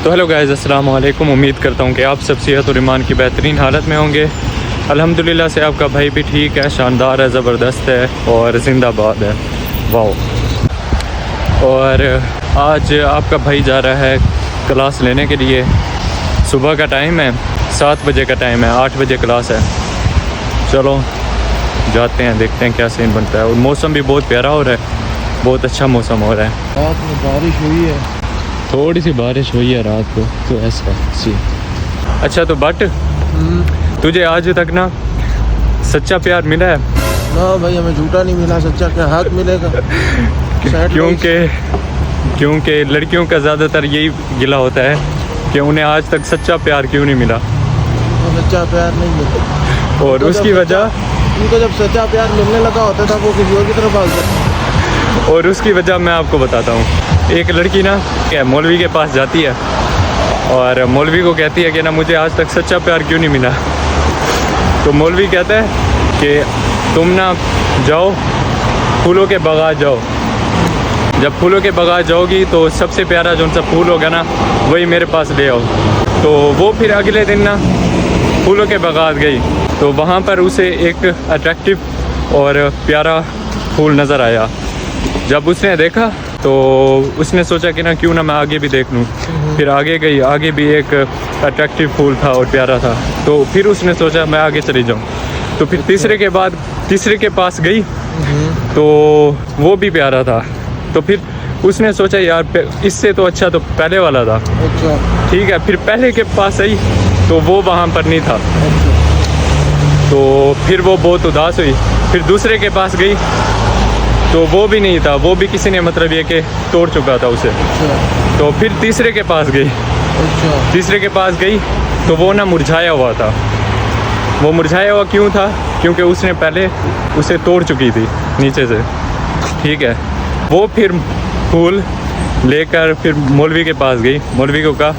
तो hello guys, अस्सलाम वालेकुम। उम्मीद करता हूँ कि आप सब सेहत और ईमान की बेहतरीन हालत में होंगे। अल्हम्दुलिल्लाह से आपका भाई भी ठीक है, शानदार है, ज़बरदस्त है और ज़िंदाबाद है। वाह। और आज आपका भाई जा रहा है क्लास लेने के लिए। सुबह का टाइम है, 7 बजे का टाइम है, 8 बजे क्लास है। चलो जाते हैं, देखते हैं क्या सीन बनता है। और मौसम भी बहुत प्यारा हो रहा है, बहुत अच्छा मौसम हो रहा है। रात में बारिश हुई है, थोड़ी सी बारिश हुई है रात को, तो ऐसा सी। अच्छा तो बट तुझे आज तक ना सच्चा प्यार मिला है? ना भाई, हमें झूठा नहीं मिला, सच्चा क्या हाथ मिलेगा। क्योंकि लड़कियों का ज़्यादातर यही गिला होता है कि उन्हें आज तक सच्चा प्यार क्यों नहीं मिला। सच्चा प्यार नहीं मिला, और उसकी वजह, उनको जब सच्चा प्यार मिलने लगा होता था वो किसी और की तरफ भाग जाता। और उसकी वजह मैं आपको बताता हूँ। एक लड़की ना क्या मौलवी के पास जाती है और मौलवी को कहती है कि ना मुझे आज तक सच्चा प्यार क्यों नहीं मिला। तो मौलवी कहता है कि तुम ना जाओ फूलों के बागात जाओ। जब फूलों के बागात जाओगी तो सबसे प्यारा जो सा फूल होगा ना वही मेरे पास ले आओ। तो वो फिर अगले दिन ना फूलों के बागात गई, तो वहाँ पर उसे एक अट्रैक्टिव और प्यारा फूल नज़र आया। जब उसने देखा तो उसने सोचा कि ना क्यों ना मैं आगे भी देख लूँ। फिर आगे गई, आगे भी एक अट्रैक्टिव फूल था और प्यारा था। तो फिर उसने सोचा मैं आगे चली जाऊँ। तो फिर तीसरे के पास गई तो वो भी प्यारा था। तो फिर उसने सोचा यार इससे तो अच्छा तो पहले वाला था। अच्छा, ठीक है, फिर पहले के पास आई तो वो वहाँ पर नहीं था। तो फिर वो बहुत उदास हुई। फिर दूसरे के पास गई तो वो भी नहीं था, वो भी किसी ने मतलब ये कि तोड़ चुका था उसे। अच्छा, तो फिर तीसरे के पास गई। अच्छा, तीसरे के पास गई तो वो ना मुरझाया हुआ था। वो मुरझाया हुआ क्यों था? क्योंकि उसने पहले उसे तोड़ चुकी थी नीचे से। ठीक है, वो फिर फूल लेकर फिर मौलवी के पास गई। मौलवी को कहा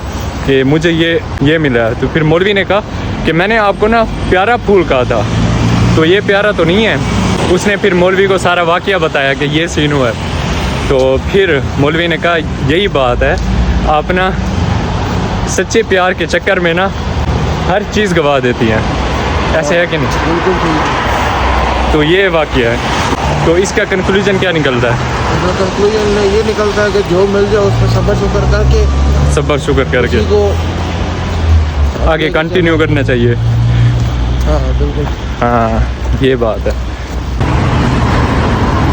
कि मुझे ये मिला है। तो फिर मौलवी ने कहा कि मैंने आपको ना प्यारा फूल कहा था, तो ये प्यारा तो नहीं है। उसने फिर मौलवी को सारा वाक़या बताया कि ये सीन हुआ है। तो फिर मौलवी ने कहा यही बात है, आप ना सच्चे प्यार के चक्कर में ना हर चीज़ गवा देती हैं। ऐसे है कि नहीं? बिल्कुल ठीक। तो ये वाक़या है। तो इसका कंक्लूजन क्या निकलता है? कंक्लूजन में ये निकलता है कि जो मिल जाए उस पर सब्र शुक्र करके, सब्र शुक्र करके किसी को आगे कंटिन्यू करना चाहिए। हाँ बिल्कुल। हाँ, ये बात है।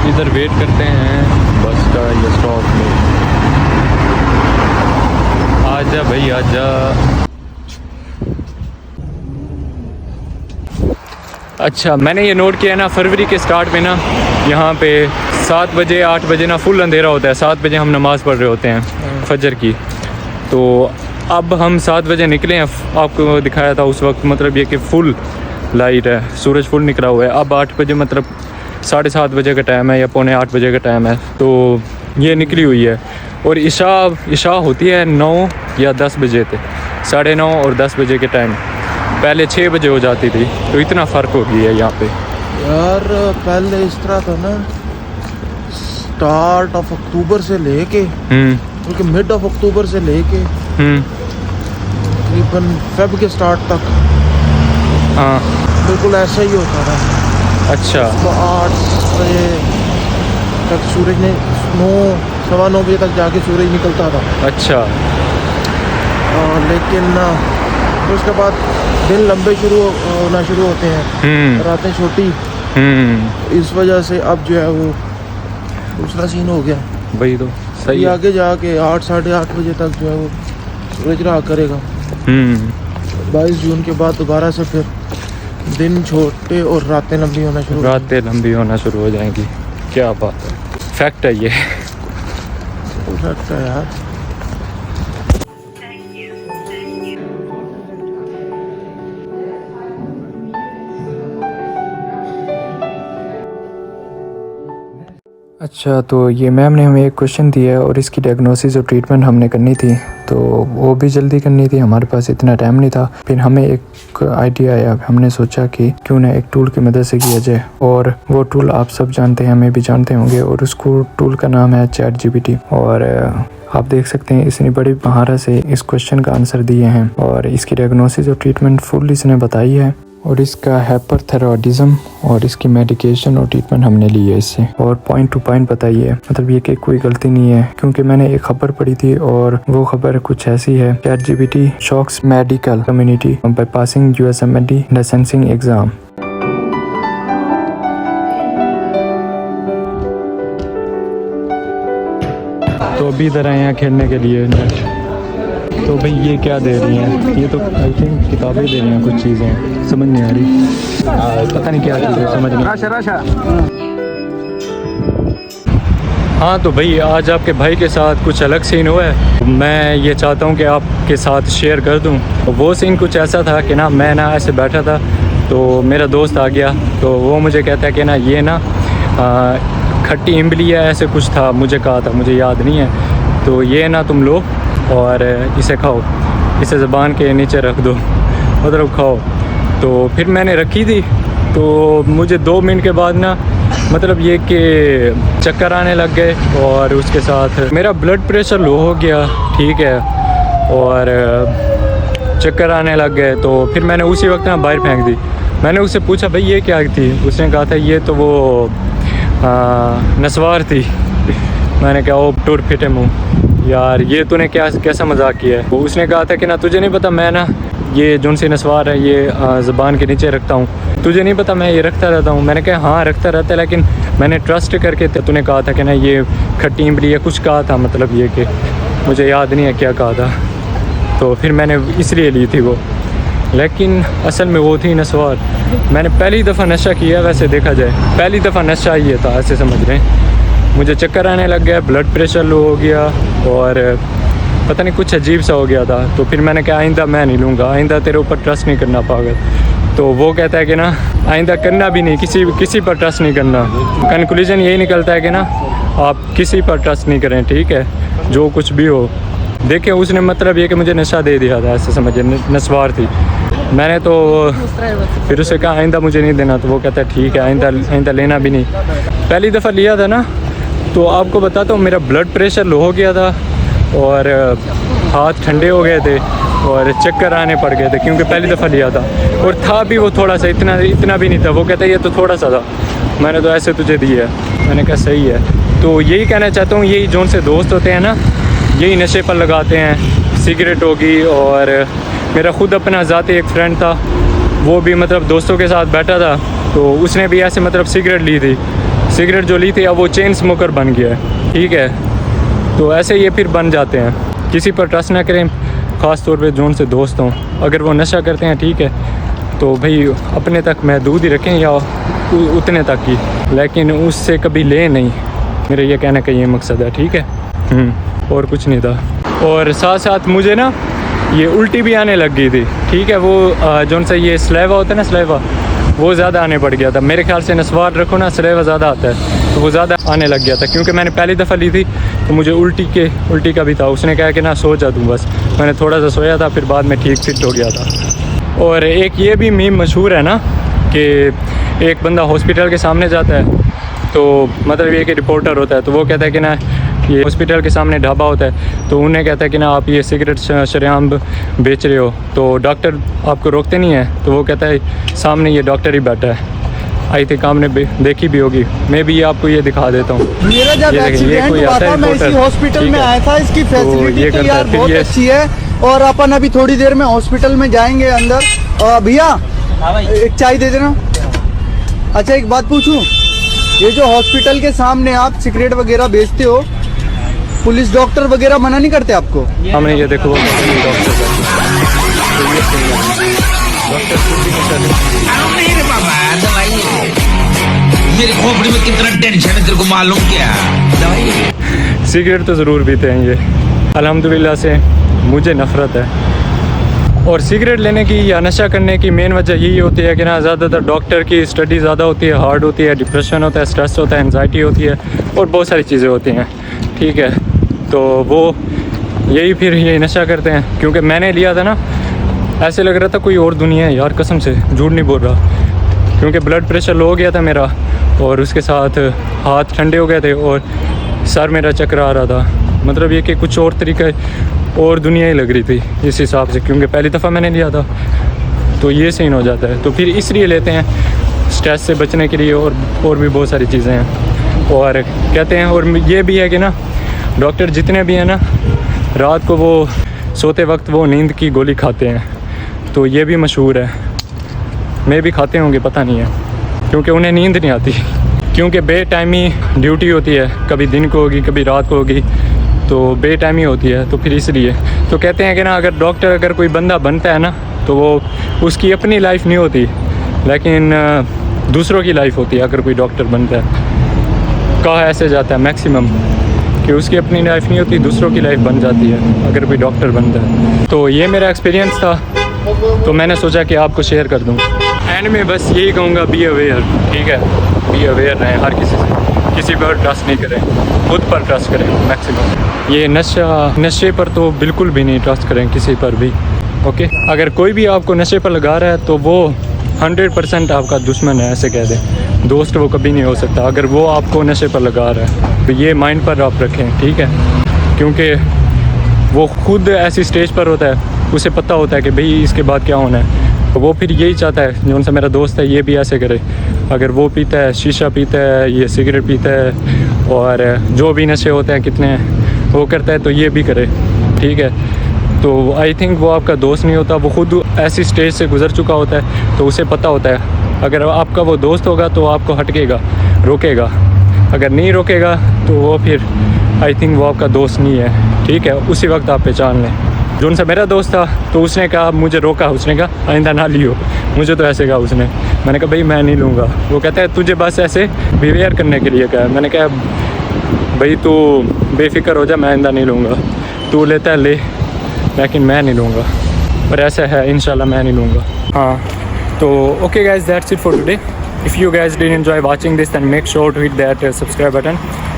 इधर वेट करते हैं बस का, ये स्टॉप में। आजा भाई आजा। अच्छा, मैंने ये नोट किया ना, फरवरी के स्टार्ट में ना यहाँ पे 7 बजे 8 बजे ना फुल अंधेरा होता है। 7 बजे हम नमाज़ पढ़ रहे होते हैं फजर की। तो अब हम 7 बजे निकले हैं, आपको दिखाया था उस वक्त, मतलब ये कि फुल लाइट है, सूरज फुल निकला हुआ है। अब 8 बजे मतलब 7:30 बजे का टाइम है या 7:45 बजे का टाइम है। तो ये निकली हुई है और इशा होती है 9 या 10 बजे तक, 9:30 और 10 बजे के टाइम। पहले 6 बजे हो जाती थी। तो इतना फ़र्क हो गया है यहाँ पे यार। पहले इस तरह था ना, स्टार्ट ऑफ अक्टूबर से लेके, क्योंकि मिड ऑफ अक्टूबर से लेके तकरीबन फेब के स्टार्ट तक, हाँ बिल्कुल ऐसा ही होता था। अच्छा, तो 8 बजे तक सूरज ने 9-9:15 बजे तक जाके सूरज निकलता था। अच्छा। लेकिन तो उसके बाद दिन लंबे होना शुरू होते हैं, रातें छोटी। इस वजह से अब जो है वो दूसरा सीन हो गया भाई। तो सही है। आगे जाके 8-8:30 बजे तक जो है वो सूरज रहा करेगा। 22 जून के बाद दोबारा से फिर दिन छोटे और रातें लंबी होना शुरू हो जाएंगी। क्या बात है, फैक्ट है ये। फैक्ट है यार। अच्छा, तो ये मैम ने हमें एक क्वेश्चन दिया है और इसकी डायग्नोसिस और ट्रीटमेंट हमने करनी थी। तो वो भी जल्दी करनी थी, हमारे पास इतना टाइम नहीं था। फिर हमें एक आइडिया आया, हमने सोचा कि क्यों ना एक टूल की मदद से किया जाए, और वो टूल आप सब जानते हैं, हमें भी जानते होंगे, और उसको टूल का नाम है ChatGPT। और आप देख सकते हैं इसने बड़ी महारत से इस क्वेश्चन का आंसर दिए हैं, और इसकी डायग्नोसिस और ट्रीटमेंट फुल इसने बताई है, और इसका हाइपरथायरॉयडिज्म और इसकी मेडिकेशन और ट्रीटमेंट हमने ली है इससे, और पॉइंट टू पॉइंट बताई है। मतलब ये कि कोई गलती नहीं है, क्योंकि मैंने एक खबर पढ़ी थी और वो खबर कुछ ऐसी है, ChatGPT shocks medical community by passing USMLE licensing exam. तो अभी इधर आए हैं खेलने के लिए नेट। तो भाई ये क्या दे रही हैं, ये तो आई थिंक किताबें दे रही हैं, कुछ चीज़ें समझ नहीं आ रही, पता नहीं क्या चीज़ है, समझ नहीं। हाँ तो भाई आज आपके भाई के साथ कुछ अलग सीन हुआ है, मैं ये चाहता हूँ कि आपके साथ शेयर कर दूँ। वो सीन कुछ ऐसा था कि ना मैं ना ऐसे बैठा था, तो मेरा दोस्त आ गया, तो वो मुझे कहता है कि ना ये ना खट्टी इमली है, ऐसे कुछ था, मुझे कहा था, मुझे याद नहीं है, तो ये ना तुम लो और इसे खाओ, इसे ज़बान के नीचे रख दो, मतलब खाओ। तो फिर मैंने रखी थी, तो मुझे 2 मिनट के बाद ना मतलब ये कि चक्कर आने लग गए, और उसके साथ मेरा ब्लड प्रेशर लो हो गया, ठीक है, और चक्कर आने लग गए। तो फिर मैंने उसी वक्त ना बाहर फेंक दी। मैंने उससे पूछा भाई ये क्या थी, उसने कहा था ये तो वो नस्वार थी। मैंने कहा ओ टूर फिटे मुँह यार, ये तूने कैसा मजाक किया है। उसने कहा था कि ना तुझे नहीं पता मैं ना ये जोन सी नस्वार है ये ज़बान के नीचे रखता हूँ, तुझे नहीं पता मैं ये रखता रहता हूँ। मैंने कहा हाँ रखता रहता है, लेकिन मैंने ट्रस्ट करके तूने कहा था कि ना ये खट्टी इमली है, कुछ कहा था, मतलब ये कि मुझे याद नहीं है क्या कहा था। तो फिर मैंने इसलिए ली थी वो, लेकिन असल में वो थी नस्वार। मैंने पहली दफ़ा नशा किया, वैसे देखा जाए पहली दफ़ा नशा ये था, ऐसे समझ रहे हैं। मुझे चक्कर आने लग गया, ब्लड प्रेशर लो हो गया, और पता नहीं कुछ अजीब सा हो गया था। तो फिर मैंने कहा आइंदा मैं नहीं लूँगा, आइंदा तेरे ऊपर ट्रस्ट नहीं करना पागल। तो वो कहता है कि ना आइंदा करना भी नहीं, किसी पर ट्रस्ट नहीं करना। कंक्लूजन यही निकलता है कि ना आप किसी पर ट्रस्ट नहीं करें, ठीक है, जो कुछ भी हो। देखिए उसने मतलब ये कि मुझे नशा दे दिया था, ऐसे समझिए, नस्वार थी। मैंने तो फिर उसे कहा आइंदा मुझे नहीं देना, तो वो कहता है ठीक है, आइंदा लेना भी नहीं। पहली दफ़ा लिया था ना, तो आपको बताता हूँ मेरा ब्लड प्रेशर लो हो गया था, और हाथ ठंडे हो गए थे, और चक्कर आने पड़ गए थे, क्योंकि पहली दफ़ा लिया था, और था भी वो थोड़ा सा, इतना भी नहीं था। वो कहता है ये तो थोड़ा सा था, मैंने तो ऐसे तुझे दी है। मैंने कहा सही है। तो यही कहना चाहता हूँ, यही जोन से दोस्त होते हैं ना, यही नशे पर लगाते हैं। सिगरेट होगी, और मेरा ख़ुद अपना ज़ाती एक फ्रेंड था, वो भी मतलब दोस्तों के साथ बैठा था, तो उसने भी ऐसे मतलब सिगरेट ली थी। सिगरेट जो ली थी अब वो चेन स्मोकर बन गया है, ठीक है। तो ऐसे ये फिर बन जाते हैं। किसी पर ट्रस्ट ना करें, ख़ास तौर पे जोन से दोस्त हों। अगर वो नशा करते हैं ठीक है, तो भाई अपने तक महदूद ही रखें, या उतने तक ही, लेकिन उससे कभी ले नहीं। मेरा ये कहने का ये मकसद है, ठीक है। और कुछ नहीं था। और साथ साथ मुझे ना ये उल्टी भी आने लग गई थी, ठीक है। वो जोन सा ये स्लेवा होता है ना, स्लेवा, वो ज़्यादा आने पड़ गया था। मेरे ख्याल से नस्वार रखो ना, स्लेवा ज़्यादा आता है, तो वो ज़्यादा आने लग गया था, क्योंकि मैंने पहली दफ़ा ली थी, तो मुझे उल्टी का भी था। उसने कहा कि ना सो जा तू बस। मैंने थोड़ा सा सोया था, फिर बाद में ठीक फिट हो गया था। और एक ये भी मीम मशहूर है ना, कि एक बंदा हॉस्पिटल के सामने जाता है, तो मतलब ये कि रिपोर्टर होता है, तो वो कहता है कि ना ये हॉस्पिटल के सामने ढाबा होता है, तो उन्हें कहता है कि ना आप ये सिगरेट शरेआम बेच रहे हो, तो डॉक्टर आपको रोकते नहीं है। तो वो कहता है सामने ये डॉक्टर ही बैठा है। आई थिंक आपने देखी भी होगी, मैं भी आपको ये दिखा देता हूँ। मेरा जब एक्सीडेंट हुआ था, मैं इसी हॉस्पिटल में आया था। इसकी फैसिलिटी तो यार बहुत अच्छी है, और अपन अभी थोड़ी देर में हॉस्पिटल में जाएंगे अंदर। भैया एक चाय दे देना। अच्छा एक बात पूछूं, ये जो हॉस्पिटल के सामने आप सिगरेट वगैरह बेचते हो, पुलिस डॉक्टर वगैरह मना नहीं करते आपको? हमने ये देखो मेरी खोपड़ी में कितना टेंशन है तेरे को मालूम क्या? दवाई सिगरेट तो ज़रूर पीते हैं ये, अल्हम्दुलिल्लाह से मुझे नफ़रत है। और सिगरेट लेने की या नशा करने की मेन वजह यही होती है कि ना ज़्यादातर डॉक्टर की स्टडी ज़्यादा होती है, हार्ड होती है, डिप्रेशन होता है, स्ट्रेस होता है, एंजाइटी होती है, और बहुत सारी चीज़ें होती हैं, ठीक है। तो वो यही फिर ये नशा करते हैं। क्योंकि मैंने लिया था ना, ऐसे लग रहा था कोई और दुनिया है यार, कसम से झूठ नहीं बोल रहा। क्योंकि ब्लड प्रेशर लो हो गया था मेरा, और उसके साथ हाथ ठंडे हो गए थे और सर मेरा चक्कर आ रहा था। मतलब ये कि कुछ और तरीका और दुनिया ही लग रही थी इस हिसाब से, क्योंकि पहली दफ़ा मैंने लिया था। तो ये सीन हो जाता है। तो फिर इसलिए लेते हैं स्ट्रेस से बचने के लिए, और भी बहुत सारी चीज़ें हैं। और कहते हैं, और ये भी है कि ना डॉक्टर जितने भी हैं ना, रात को वो सोते वक्त वो नींद की गोली खाते हैं। तो ये भी मशहूर है, मैं भी खाते होंगे पता नहीं है, क्योंकि उन्हें नींद नहीं आती। क्योंकि बे टाइमी ड्यूटी होती है, कभी दिन को होगी कभी रात को होगी, तो बे टाइमी होती है। तो फिर इसलिए तो कहते हैं कि ना अगर कोई बंदा बनता है ना, तो वो उसकी अपनी लाइफ नहीं होती, लेकिन दूसरों की लाइफ होती है। अगर कोई डॉक्टर बनता है, कहा ऐसे जाता है मैक्सिमम कि उसकी अपनी लाइफ नहीं होती, दूसरों की लाइफ बन जाती है अगर कोई डॉक्टर बनता है। तो ये मेरा एक्सपीरियंस था, तो मैंने सोचा कि आपको शेयर कर दूँ। एंड में बस यही कहूँगा, बी अवेयर, ठीक है, बी अवेयर रहें हर किसी से, किसी पर ट्रस्ट नहीं करें, खुद पर ट्रस्ट करें मैक्सिमम। ये नशे पर तो बिल्कुल भी नहीं ट्रस्ट करें किसी पर भी, ओके। अगर कोई भी आपको नशे पर लगा रहा है तो वो 100% आपका दुश्मन है, ऐसे कह दें। दोस्त वो कभी नहीं हो सकता अगर वो आपको नशे पर लगा रहा है। तो ये माइंड पर आप रखें, ठीक है, क्योंकि वो खुद ऐसी स्टेज पर होता है, उसे पता होता है कि भाई इसके बाद क्या होना है। तो वो फिर यही चाहता है, जो उनसे मेरा दोस्त है ये भी ऐसे करे। अगर वो पीता है, शीशा पीता है, ये सिगरेट पीता है, और जो भी नशे होते हैं कितने वो करता है, तो ये भी करे, ठीक है। तो आई थिंक वो आपका दोस्त नहीं होता, वो खुद ऐसी स्टेज से गुजर चुका होता है, तो उसे पता होता है। अगर आपका वो दोस्त होगा तो आपको हटकेगा, रोकेगा। अगर नहीं रोकेगा तो वो फिर आई थिंक वो आपका दोस्त नहीं है, ठीक है। उसी वक्त आप पहचान लें। जो उनसे मेरा दोस्त था, तो उसने कहा, मुझे रोका, उसने कहा आइंदा ना लियो। मुझे तो ऐसे कहा उसने, मैंने कहा भाई मैं नहीं लूँगा। वो कहता है तुझे बस ऐसे बिहेवियर करने के लिए कहा। मैंने कहा भाई तू बेफिक्र हो जा, मैं आइंदा नहीं लूँगा, तू लेता है ले, लेकिन मैं नहीं लूँगा। पर ऐसा है, इंशाल्लाह मैं नहीं लूँगा। हाँ, तो okay guys, that's it for today. If you guys did enjoy watching this, then make sure to hit that subscribe button,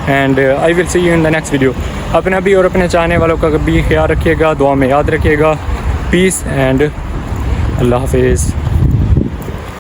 and I will see you in the next video. अपना भी और अपने चाहने वालों का भी ख्याल रखिएगा, दुआ में याद रखिएगा। पीस एंड अल्लाह हाफिज़।